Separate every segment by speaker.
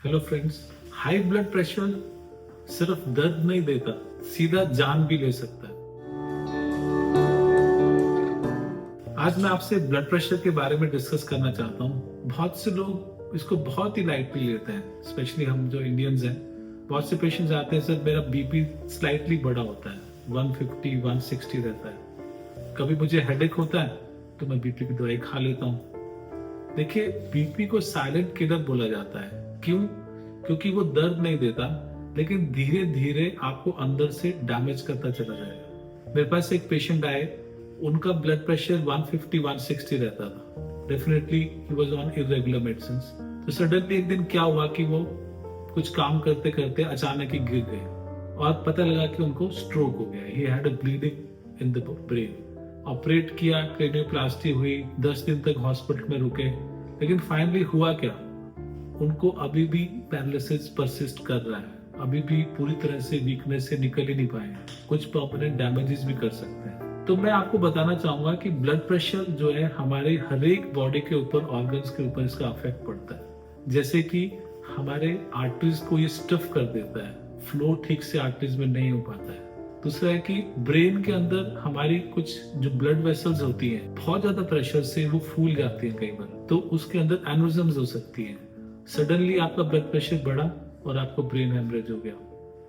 Speaker 1: Hello friends. High blood pressure सिर्फ दर्द नहीं देता, सीधा जान भी ले सकता है। आज मैं आपसे ब्लड प्रेशर के बारे में डिस्कस करना चाहता हूँ। बहुत से लोग इसको बहुत ही लाइटली लेते हैं, स्पेशली हम जो इंडियंस हैं। बहुत से पेशेंट्स आते हैं, सर मेरा बीपी स्लाइटली बढ़ा होता है, 150 160 रहता है। कभी मुझे हेडेक होता है तो मैं बीपी की दवाई खा लेता हूँ। देखिए, बीपी को साइलेंट किलर बोला जाता है। क्यों? क्योंकि वो दर्द नहीं देता, लेकिन धीरे धीरे आपको अंदर से डैमेज करता चला जाएगा। मेरे पास एक पेशेंट आए, उनका ब्लड प्रेशर 150 160 रहता था। Definitely he was on irregular medicines. तो सडनली एक दिन क्या हुआ कि वो कुछ काम करते करते अचानक ही गिर गए और पता लगा कि उनको स्ट्रोक हो गया। He had a bleeding in the brain. Operate किया, क्रेनियोप्लास्टी हुई, 10 दिन तक हॉस्पिटल में रुके, लेकिन फाइनली हुआ क्या, उनको अभी भी पैरालिसिस परसिस्ट कर रहा है। अभी भी पूरी तरह से वीकनेस से निकल ही नहीं पाए हैं। कुछ परमानेंट डैमेजेस भी कर सकते हैं। तो मैं आपको बताना चाहूंगा कि ब्लड प्रेशर जो है हमारे हर एक बॉडी के ऊपर, ऑर्गन्स के ऊपर इसका अफेक्ट पड़ता है। जैसे कि हमारे आर्टरीज को ये स्टफ कर देता है, फ्लो ठीक से आर्टरीज में नहीं हो पाता है। दूसरा है कि ब्रेन के अंदर हमारी कुछ जो ब्लड वेसल्स होती हैं, बहुत ज्यादा प्रेशर से वो फूल जाती हैं कई बार, तो उसके अंदर एनोरिज्म्स हो सकती हैं। सडनली आपका ब्लड प्रेशर बढ़ा और आपको ब्रेन हेमरेज हो गया।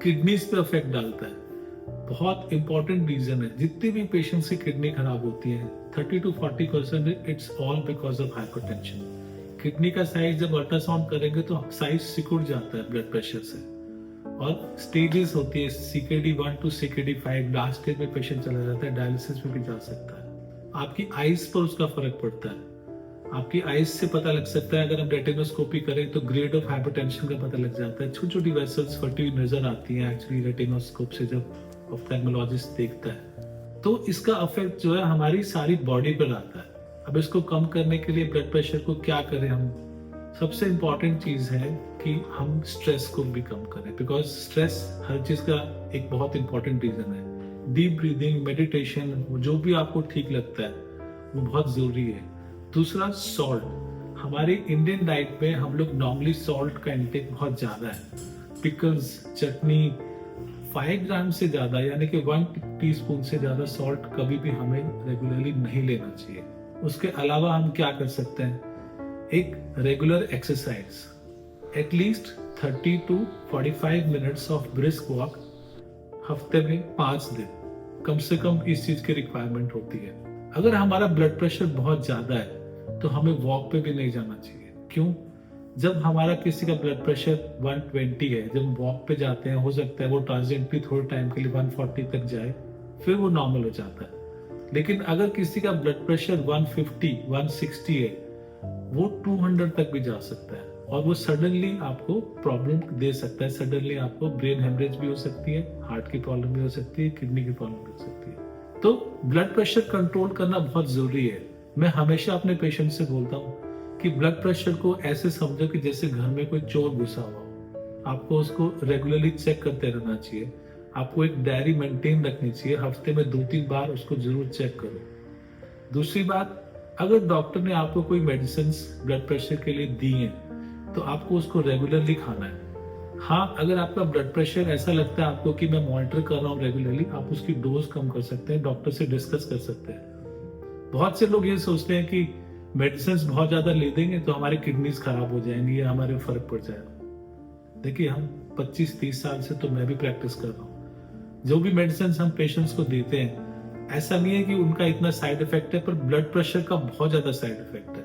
Speaker 1: किडनीज पे इफेक्ट डालता है। बहुत इंपॉर्टेंट रीजन है, जितने भी पेशेंट्स की किडनी खराब होती है 30 to 40% it's all because of hypertension. Kidney का साइज जब अल्ट्रासाउंड करेंगे तो साइज सिकुड़ जाता है ब्लड प्रेशर से। और स्टेजेस होती है, CKD 1 to CKD 5, last stage में पेशेंट चला जाता है, डायलिसिस में भी जा सकता है। आपकी आईज पर उसका फर्क पड़ता है। आपकी आईज से पता लग सकता है, अगर हम रेटिनोस्कोपी करें तो ग्रेड ऑफ हाइपरटेंशन का पता लग जाता है। छोटी छोटी वेसल्स फटी हुई नजर आती हैं एक्चुअली रेटिनोस्कोप से, जब ऑफ्थेल्मोलॉजिस्ट देखता है। तो इसका इफेक्ट जो है हमारी सारी बॉडी पर आता है। अब इसको कम करने के लिए ब्लड प्रेशर को क्या करें हम? सबसे इंपॉर्टेंट चीज है कि हम स्ट्रेस को भी कम करें, बिकॉज स्ट्रेस हर चीज का एक बहुत इंपॉर्टेंट रीजन है। डीप ब्रीदिंग, मेडिटेशन, जो भी आपको ठीक लगता है वो बहुत जरूरी है। दूसरा, सॉल्ट। हमारे इंडियन डाइट में हम लोग नॉर्मली सॉल्ट का इंटेक बहुत ज्यादा है। पिकल्स, चटनी, 5 ग्राम से ज्यादा यानी कि 1 टीस्पून से ज्यादा सॉल्ट कभी भी हमें रेगुलरली नहीं लेना चाहिए। उसके अलावा हम क्या कर सकते हैं? एक regular exercise, at least 30 to 45 minutes of brisk walk हफ्ते में 5 दिन कम से कम इस चीज की रिक्वायरमेंट होती है। अगर हमारा ब्लड प्रेशर बहुत ज्यादा है तो हमें वॉक पे भी नहीं जाना चाहिए। क्यों? जब हमारा किसी का ब्लड प्रेशर 120 है, जब वॉक पे जाते हैं, हो सकता है वो ट्रांजिएंटली थोड़े टाइम के लिए 140 तक जाए, फिर वो नॉर्मल हो जाता है। लेकिन अगर किसी का ब्लड प्रेशर 150 160 है, वो 200 तक भी जा सकता है और वो सडनली आपको प्रॉब्लम दे सकता है। सडनली आपको ब्रेन हेमरेज भी हो सकती है, हार्ट की प्रॉब्लम भी हो सकती है, किडनी की प्रॉब्लम भी हो सकती है। तो ब्लड प्रेशर कंट्रोल करना बहुत जरूरी है। मैं हमेशा अपने पेशेंट से बोलता हूँ कि ब्लड प्रेशर को ऐसे समझो कि जैसे घर में कोई चोर घुसा हुआ हो। आपको उसको रेगुलरली चेक करते रहना चाहिए। आपको एक डायरी मेंटेन रखनी चाहिए, हफ्ते में 2-3 बार उसको जरूर चेक करो। दूसरी बात, अगर डॉक्टर ने आपको कोई मेडिसिन ब्लड प्रेशर के लिए दी है तो आपको उसको रेगुलरली खाना है। हाँ, अगर आपका ब्लड प्रेशर ऐसा लगता है आपको कि मैं मॉनिटर कर रहा हूँ रेगुलरली, आप उसकी डोज कम कर सकते हैं, डॉक्टर से डिस्कस कर सकते हैं। बहुत से लोग ये सोचते हैं कि मेडिसिन बहुत ज्यादा ले देंगे तो हमारी किडनीज खराब हो जाएंगी या हमारे फर्क पड़ जाएगा। देखिए, हम 25-30 साल से तो मैं भी प्रैक्टिस कर रहा हूँ। जो भी मेडिसिन हम पेशेंट्स को देते हैं, ऐसा नहीं है कि उनका इतना साइड इफेक्ट है, पर ब्लड प्रेशर का बहुत ज्यादा साइड इफेक्ट है।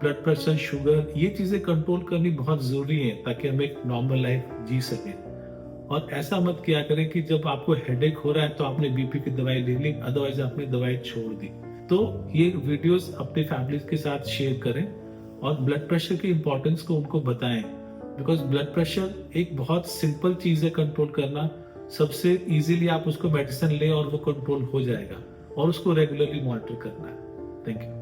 Speaker 1: ब्लड प्रेशर, शुगर, ये चीजें कंट्रोल करनी बहुत जरूरी है ताकि हम एक नॉर्मल लाइफ जी सकें। और ऐसा मत किया करें कि जब आपको हेडेक हो रहा है तो आपने बीपी की दवाई ले ली, अदरवाइज आपने दवाई छोड़ दी। तो ये वीडियोस अपने फैमिली के साथ शेयर करें और ब्लड प्रेशर की इंपॉर्टेंस को उनको बताएं, बिकॉज ब्लड प्रेशर एक बहुत सिंपल चीज है कंट्रोल करना। सबसे इजीली आप उसको मेडिसिन लें और वो कंट्रोल हो जाएगा, और उसको रेगुलरली मॉनिटर करना है। Thank you.